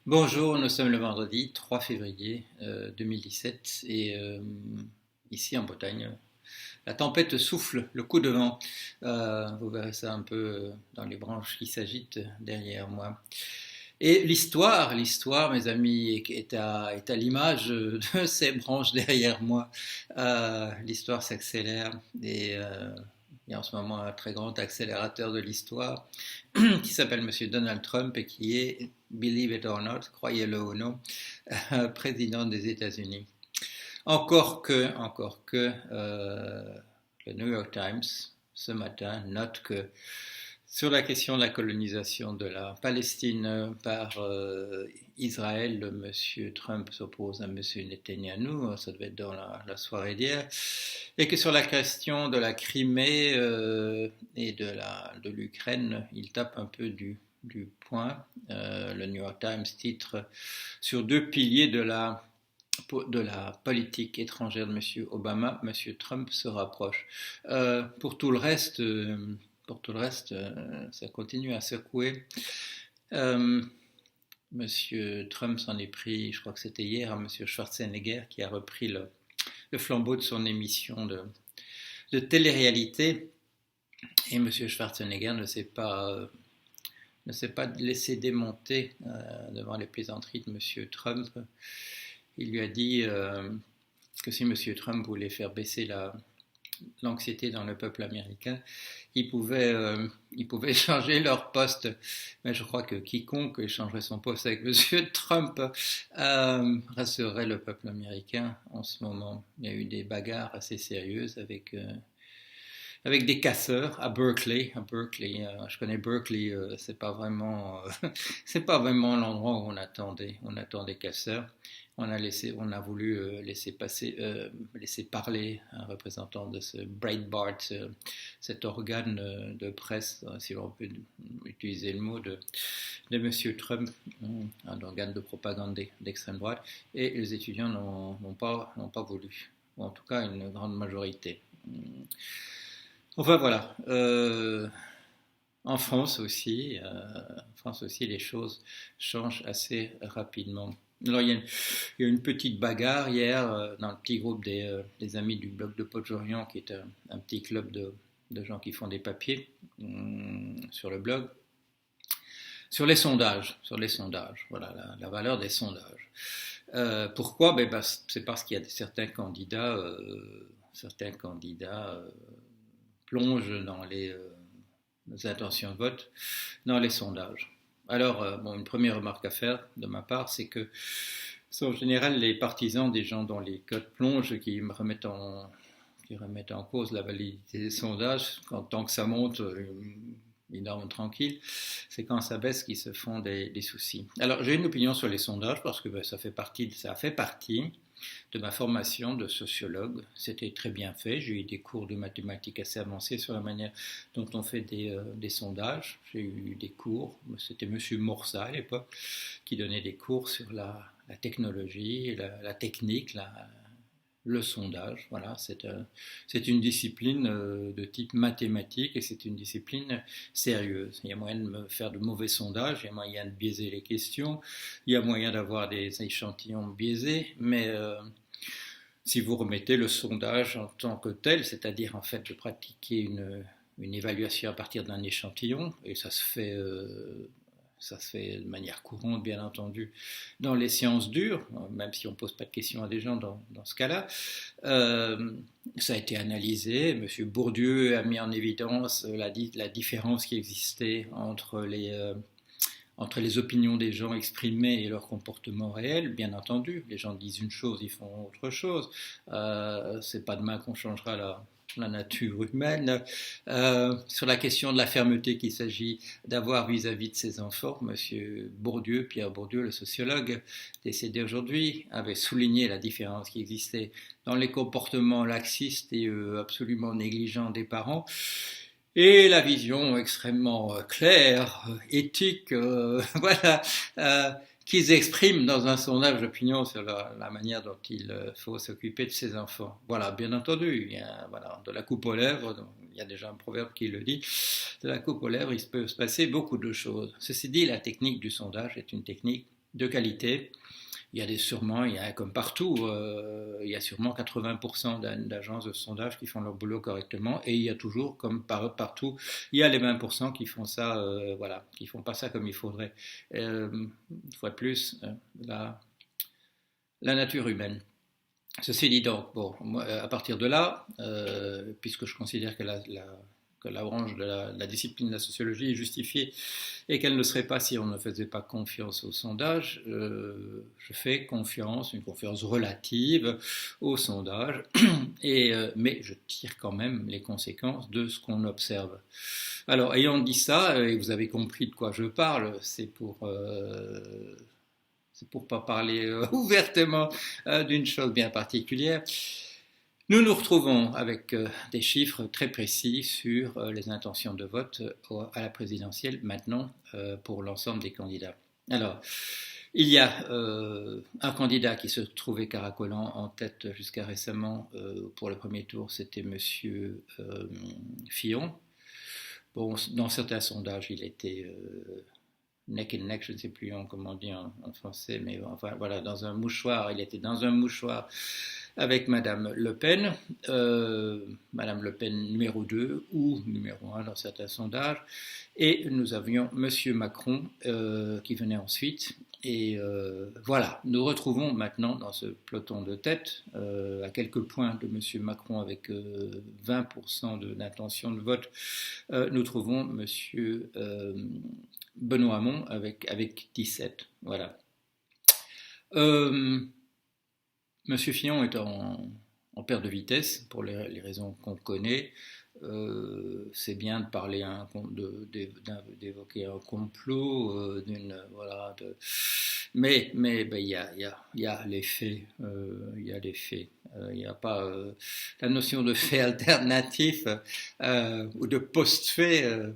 Bonjour, nous sommes le vendredi 3 février 2017 et ici en Bretagne, la tempête souffle, le coup de vent. Vous verrez ça un peu dans les branches qui s'agitent derrière moi. Et l'histoire, mes amis, est à l'image de ces branches derrière moi. L'histoire s'accélère et il y a en ce moment un très grand accélérateur de l'histoire qui s'appelle Monsieur Donald Trump et qui est, believe it or not, croyez-le ou non, président des États-Unis. Encore que, le New York Times ce matin note que sur la question de la colonisation de la Palestine par Israël, M. Trump s'oppose à M. Netanyahou, ça devait être dans la soirée d'hier, et que sur la question de la Crimée et de l'Ukraine, il tape un peu du poing. Le New York Times titre sur deux piliers de la politique étrangère de M. Obama, M. Trump se rapproche. Pour tout le reste, ça continue à secouer. Monsieur Trump s'en est pris, je crois que c'était hier, à Monsieur Schwarzenegger qui a repris le flambeau de son émission de télé-réalité. Et Monsieur Schwarzenegger ne s'est pas laissé démonter devant les plaisanteries de Monsieur Trump. Il lui a dit que si Monsieur Trump voulait faire baisser l'anxiété dans le peuple américain, ils pouvaient changer leur poste. Mais je crois que quiconque échangerait son poste avec M. Trump rassurerait le peuple américain en ce moment. Il y a eu des bagarres assez sérieuses avec des casseurs à Berkeley. Je connais Berkeley, c'est pas vraiment, c'est pas vraiment l'endroit où on attend des casseurs. On a voulu laisser parler un représentant de ce Breitbart, cet organe de presse, si l'on peut utiliser le mot de M. Trump, un organe de propagande d'extrême droite, et les étudiants n'ont pas voulu, ou en tout cas une grande majorité. Enfin voilà. En France aussi, les choses changent assez rapidement. Alors il y a une petite bagarre hier dans le petit groupe des amis du blog de Podjorian, qui est un petit club de gens qui font des papiers sur le blog, sur les sondages, voilà la valeur des sondages. Pourquoi? C'est parce qu'il y a certains candidats plongent dans les intentions de vote dans les sondages. Alors, une première remarque à faire de ma part, c'est que c'est en général les partisans des gens dont les cotes plongent qui remettent en cause la validité des sondages. Tant que ça monte, ils dorment tranquilles. C'est quand ça baisse qu'ils se font des soucis. Alors, j'ai une opinion sur les sondages parce que ça a fait partie de ma formation de sociologue. C'était très bien fait. J'ai eu des cours de mathématiques assez avancés sur la manière dont on fait des sondages. J'ai eu des cours, c'était Monsieur Morsa à l'époque, qui donnait des cours sur la technologie, la technique, le sondage. Voilà, c'est une discipline de type mathématique et c'est une discipline sérieuse. Il y a moyen de faire de mauvais sondages, il y a moyen de biaiser les questions, il y a moyen d'avoir des échantillons biaisés, mais si vous remettez le sondage en tant que tel, c'est-à-dire en fait de pratiquer une évaluation à partir d'un échantillon, et ça se fait de manière courante, bien entendu, dans les sciences dures, même si on ne pose pas de questions à des gens dans ce cas-là. Ça a été analysé. M. Bourdieu a mis en évidence la différence qui existait entre les opinions des gens exprimées et leur comportement réel. Bien entendu, les gens disent une chose, ils font autre chose. C'est pas demain qu'on changera la nature humaine. Sur la question de la fermeté qu'il s'agit d'avoir vis-à-vis de ses enfants, Pierre Bourdieu, le sociologue décédé aujourd'hui, avait souligné la différence qui existait dans les comportements laxistes et absolument négligents des parents et la vision extrêmement claire, éthique, voilà, qu'ils expriment dans un sondage d'opinion sur la manière dont il faut s'occuper de ses enfants. Voilà, bien entendu, il y a de la coupe aux lèvres, il y a déjà un proverbe qui le dit, de la coupe aux lèvres, il peut se passer beaucoup de choses. Ceci dit, la technique du sondage est une technique de qualité. Il y a sûrement, il y a comme partout, il y a sûrement 80% d'agences de sondage qui font leur boulot correctement, et il y a toujours, comme partout, il y a les 20% qui font ça, voilà, qui font pas ça comme il faudrait. Une fois de plus, la nature humaine. Ceci dit donc, bon, moi, à partir de là, puisque je considère que la branche de la discipline de la sociologie est justifiée et qu'elle ne serait pas si on ne faisait pas confiance au sondage, je fais confiance, une confiance relative au sondage, mais je tire quand même les conséquences de ce qu'on observe. Alors, ayant dit ça, et vous avez compris de quoi je parle, c'est pour pas parler ouvertement d'une chose bien particulière. Nous nous retrouvons avec des chiffres très précis sur les intentions de vote à la présidentielle maintenant pour l'ensemble des candidats. Alors, il y a un candidat qui se trouvait caracolant en tête jusqu'à récemment pour le premier tour, c'était Monsieur Fillon. Bon, dans certains sondages, il était neck and neck, je ne sais plus comment on dit en français, mais enfin voilà, dans un mouchoir, il était dans un mouchoir avec Madame Le Pen, Madame Le Pen numéro 2 ou numéro 1 dans certains sondages, et nous avions Monsieur Macron qui venait ensuite, et voilà, nous retrouvons maintenant dans ce peloton de tête, à quelques points de Monsieur Macron avec 20% d'intention de vote, nous trouvons Monsieur Benoît Hamon avec 17, voilà. Monsieur Fillon est en perte de vitesse pour les raisons qu'on connaît. C'est bien de parler, d'évoquer un complot, voilà. Mais ben, il y a les faits, il y a les faits. Il n'y a pas la notion de fait alternatif ou de post-fait.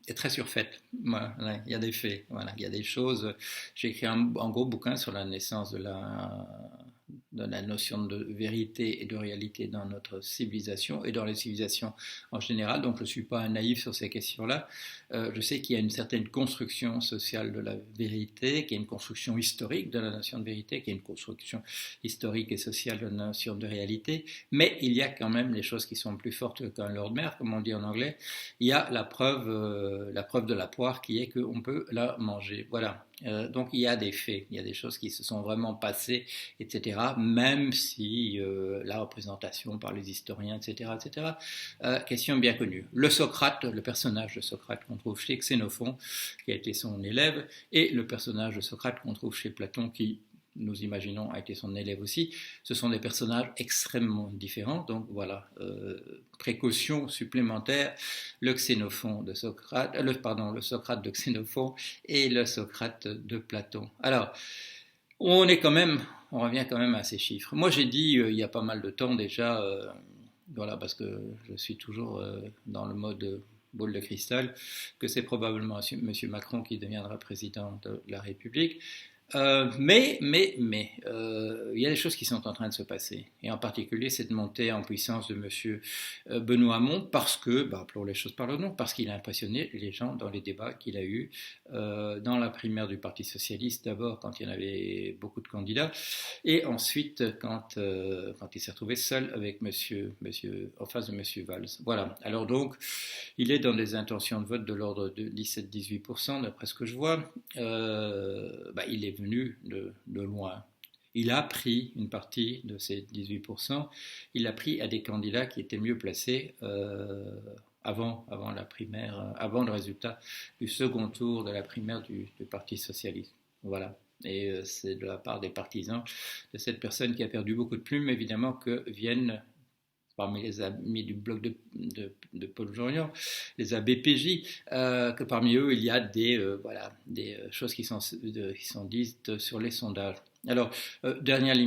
Est très surfaite. Voilà, il y a des faits, voilà, il y a des choses. J'ai écrit un gros bouquin sur la naissance de la notion de vérité et de réalité dans notre civilisation et dans les civilisations en général. Donc je ne suis pas un naïf sur ces questions-là. Je sais qu'il y a une certaine construction sociale de la vérité, qu'il y a une construction historique de la notion de vérité, qu'il y a une construction historique et sociale de la notion de réalité, mais il y a quand même les choses qui sont plus fortes qu'un Lord Mayor, comme on dit en anglais. Il y a la preuve de la poire qui est qu'on peut la manger. Voilà. Donc il y a des faits, il y a des choses qui se sont vraiment passées, etc., même si la représentation par les historiens, etc., question bien connue. Le personnage de Socrate qu'on trouve chez Xénophon, qui a été son élève, et le personnage de Socrate qu'on trouve chez Platon, qui, nous imaginons, a été son élève aussi, ce sont des personnages extrêmement différents, donc voilà, précaution supplémentaire, le Socrate de Xénophon et le Socrate de Platon. Alors, on revient quand même à ces chiffres. Moi j'ai dit, il y a pas mal de temps déjà, voilà, parce que je suis toujours dans le mode boule de cristal, que c'est probablement M. Macron qui deviendra président de la République. Mais il y a des choses qui sont en train de se passer, et en particulier cette montée en puissance de Monsieur Benoît Hamon, parce que, appelons les choses par le nom, parce qu'il a impressionné les gens dans les débats qu'il a eus dans la primaire du Parti Socialiste, d'abord quand il y en avait beaucoup de candidats, et ensuite quand il s'est retrouvé seul avec en face de Monsieur Valls. Voilà, alors donc, il est dans des intentions de vote de l'ordre de 17-18%, d'après ce que je vois. Il est venu de loin. Il a pris une partie de ces 18%, il l'a pris à des candidats qui étaient mieux placés avant la primaire, avant le résultat du second tour de la primaire du Parti Socialiste. Voilà. Et c'est de la part des partisans de cette personne qui a perdu beaucoup de plumes, évidemment, que viennent parmi les amis du blog de Paul Jorion, les ABPJ, que parmi eux, il y a des choses qui sont dites sur les sondages. Alors, dernière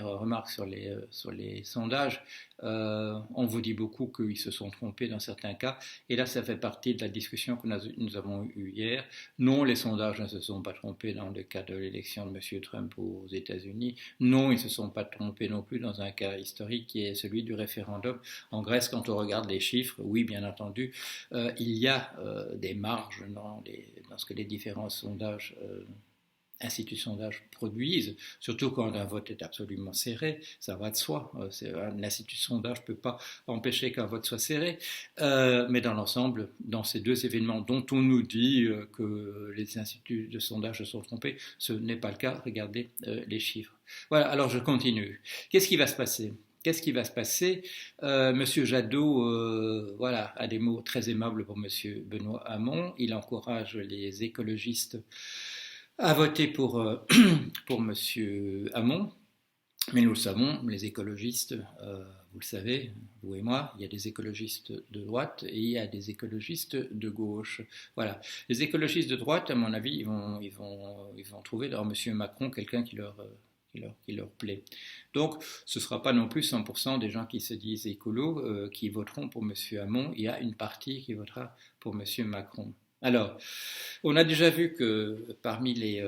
remarque sur les sondages, on vous dit beaucoup qu'ils se sont trompés dans certains cas, et là ça fait partie de la discussion que nous avons eue hier. Non, les sondages ne se sont pas trompés dans le cas de l'élection de M. Trump aux États-Unis. Non, ils ne se sont pas trompés non plus dans un cas historique qui est celui du référendum en Grèce. Quand on regarde les chiffres, oui, bien entendu, il y a des marges dans ce que les différents sondages instituts de sondage produisent, surtout quand un vote est absolument serré, ça va de soi. Un institut de sondage ne peut pas empêcher qu'un vote soit serré. Mais dans l'ensemble, dans ces deux événements dont on nous dit que les instituts de sondage se sont trompés, ce n'est pas le cas. Regardez les chiffres. Voilà, alors je continue. Qu'est-ce qui va se passer ? Monsieur Jadot, voilà, a des mots très aimables pour Monsieur Benoît Hamon. Il encourage les écologistes à voter pour Monsieur Hamon. Mais nous le savons, les écologistes, vous le savez, vous et moi, il y a des écologistes de droite et il y a des écologistes de gauche. Voilà. Les écologistes de droite, à mon avis, ils vont trouver dans Monsieur Macron quelqu'un qui leur plaît. Donc, ce ne sera pas non plus 100% des gens qui se disent écolos qui voteront pour M. Hamon. Il y a une partie qui votera pour M. Macron. Alors, on a déjà vu que parmi les...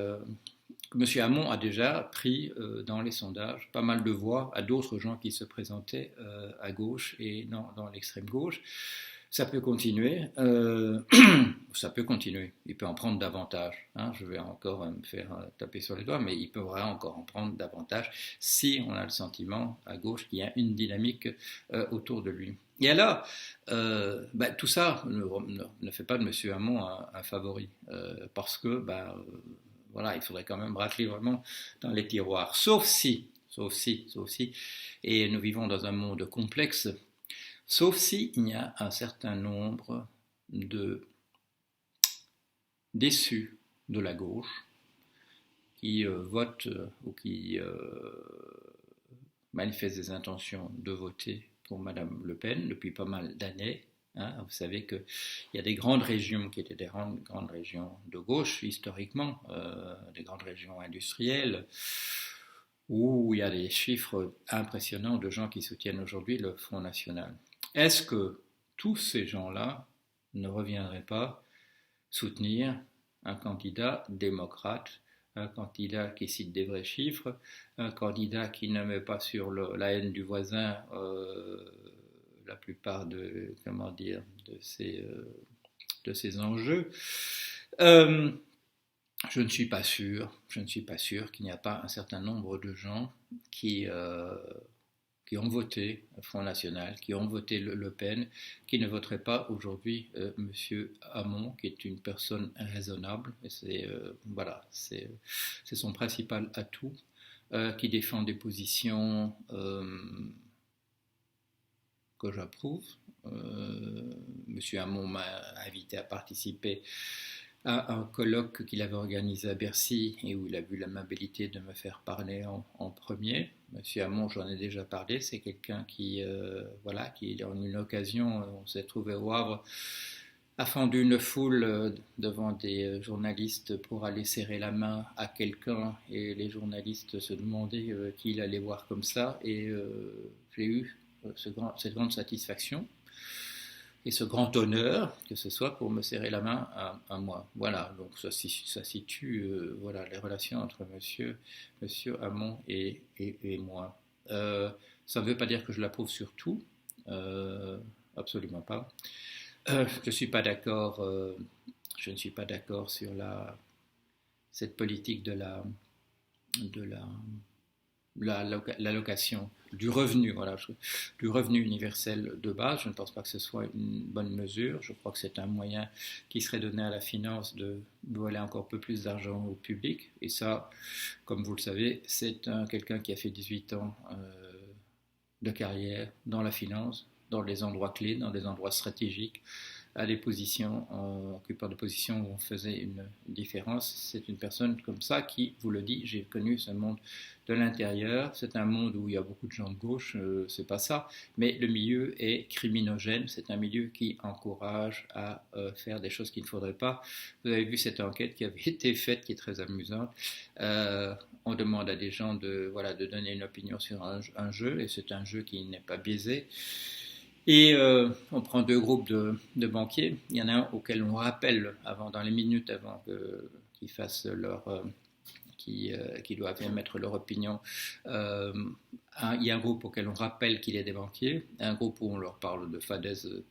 M. Hamon a déjà pris dans les sondages pas mal de voix à d'autres gens qui se présentaient à gauche et dans l'extrême gauche. Ça peut continuer. Ça peut continuer. Il peut en prendre davantage. Hein. Je vais encore me faire taper sur les doigts, mais il pourra encore en prendre davantage si on a le sentiment à gauche qu'il y a une dynamique autour de lui. Et alors, tout ça ne fait pas de M. Hamon un favori, parce que voilà, il faudrait quand même racler vraiment dans les tiroirs. Sauf si, et nous vivons dans un monde complexe, sauf si il y a un certain nombre de déçus de la gauche qui votent ou qui manifestent des intentions de voter pour Madame Le Pen depuis pas mal d'années. Hein, vous savez qu'il y a des grandes régions qui étaient des grandes régions de gauche historiquement, des grandes régions industrielles, où il y a des chiffres impressionnants de gens qui soutiennent aujourd'hui le Front National. Est-ce que tous ces gens-là ne reviendraient pas soutenir un candidat démocrate, un candidat qui cite des vrais chiffres, un candidat qui ne met pas sur la haine du voisin la plupart de ces enjeux. Je ne suis pas sûr qu'il n'y a pas un certain nombre de gens qui ont voté le Front National, qui ont voté Le Pen, qui ne voteraient pas aujourd'hui M. Hamon, qui est une personne raisonnable, et c'est son principal atout, qui défend des positions que j'approuve. M. Hamon m'a invité à participer à un colloque qu'il avait organisé à Bercy et où il a eu l'amabilité de me faire parler en premier. M. Hamon, j'en ai déjà parlé, c'est quelqu'un qui en une occasion, on s'est trouvé au Havre, a fendu une foule devant des journalistes pour aller serrer la main à quelqu'un et les journalistes se demandaient qui il allait voir comme ça et j'ai eu cette grande satisfaction et ce grand honneur que ce soit pour me serrer la main à moi. Voilà, donc ça situe les relations entre monsieur Hamon et moi. Ça ne veut pas dire que je l'approuve sur tout, absolument pas. Je ne suis pas d'accord sur cette politique de l'allocation du revenu, du revenu universel de base. Je ne pense pas que ce soit une bonne mesure. Je crois que c'est un moyen qui serait donné à la finance de voler encore un peu plus d'argent au public. Et ça, comme vous le savez, c'est quelqu'un qui a fait 18 ans de carrière dans la finance, dans les endroits clés, dans des endroits stratégiques, à des positions, occupant des positions où on faisait une différence. C'est une personne comme ça qui, vous le dit, j'ai connu ce monde de l'intérieur. C'est un monde où il y a beaucoup de gens de gauche, c'est pas ça, mais le milieu est criminogène. C'est un milieu qui encourage à faire des choses qu'il ne faudrait pas. Vous avez vu cette enquête qui avait été faite, qui est très amusante. On demande à des gens de donner une opinion sur un jeu, et c'est un jeu qui n'est pas biaisé. Et on prend deux groupes de banquiers. Il y en a un auquel on rappelle dans les minutes avant qu'ils fassent qui doivent émettre leur opinion. Il y a un groupe auquel on rappelle qu'il est des banquiers, un groupe où on leur parle de fadaises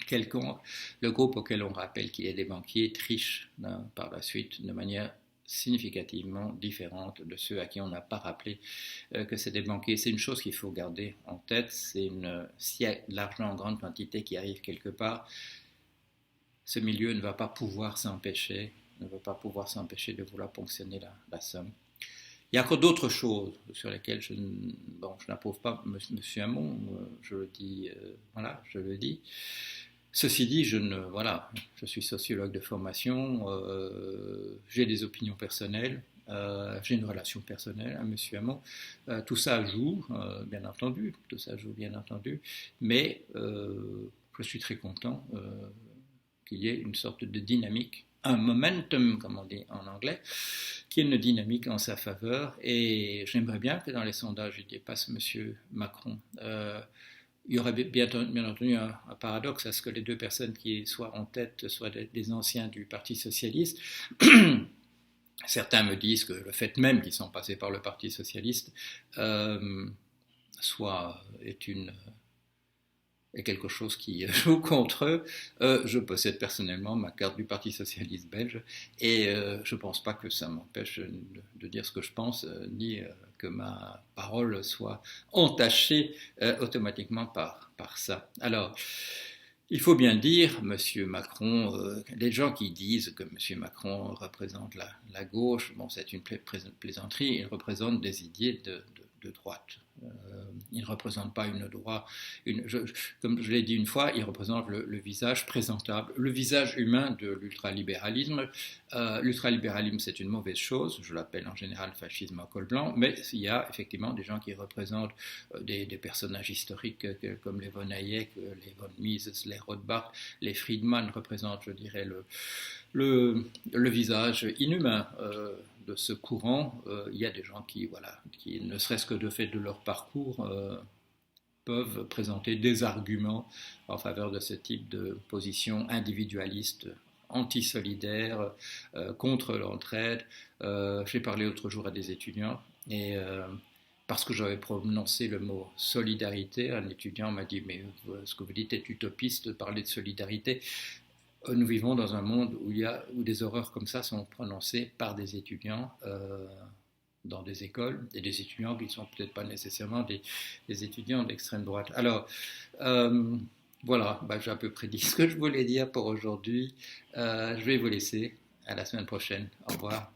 quelconque. Le groupe auquel on rappelle qu'il est des banquiers triche par la suite de manière significativement différentes de ceux à qui on n'a pas rappelé que c'est des banquiers. C'est une chose qu'il faut garder en tête, s'il y a de l'argent en grande quantité qui arrive quelque part, ce milieu ne va pas pouvoir s'empêcher de vouloir ponctionner la somme. Il y a encore d'autres choses sur lesquelles je n'approuve pas M. Hamon, je le dis, je le dis. Ceci dit, je suis sociologue de formation, j'ai des opinions personnelles, j'ai une relation personnelle à M. Hamon. Tout ça joue, bien entendu, mais je suis très content qu'il y ait une sorte de dynamique, un momentum, comme on dit en anglais, qui est une dynamique en sa faveur. Et j'aimerais bien que dans les sondages, il dépasse M. Macron. Il y aurait bien entendu un paradoxe à ce que les deux personnes qui soient en tête soient des anciens du Parti socialiste. Certains me disent que le fait même qu'ils sont passés par le Parti socialiste est quelque chose qui joue contre eux. Je possède personnellement ma carte du Parti socialiste belge et je ne pense pas que ça m'empêche de dire ce que je pense, ni que ma parole soit entachée automatiquement par ça. Alors, il faut bien dire, M. Macron, les gens qui disent que M. Macron représente la gauche, c'est une plaisanterie, il représente des idées de droite. Il ne représente pas une droite, comme je l'ai dit une fois, il représente le visage présentable, le visage humain de l'ultralibéralisme. L'ultralibéralisme, c'est une mauvaise chose, je l'appelle en général fascisme à col blanc, mais il y a effectivement des gens qui représentent des personnages historiques comme les von Hayek, les von Mises, les Rothbard, les Friedman représentent, je dirais, le visage inhumain de ce courant. Il y a des gens qui, ne serait-ce que de fait de leur parcours, peuvent présenter des arguments en faveur de ce type de position individualiste, anti-solidaire, contre l'entraide. J'ai parlé l'autre jour à des étudiants et parce que j'avais prononcé le mot solidarité, un étudiant m'a dit « mais ce que vous dites est utopiste de parler de solidarité ». Nous vivons dans un monde où des horreurs comme ça sont prononcées par des étudiants dans des écoles, et des étudiants qui ne sont peut-être pas nécessairement des étudiants d'extrême droite. Alors, j'ai à peu près dit ce que je voulais dire pour aujourd'hui. Je vais vous laisser. À la semaine prochaine. Au revoir.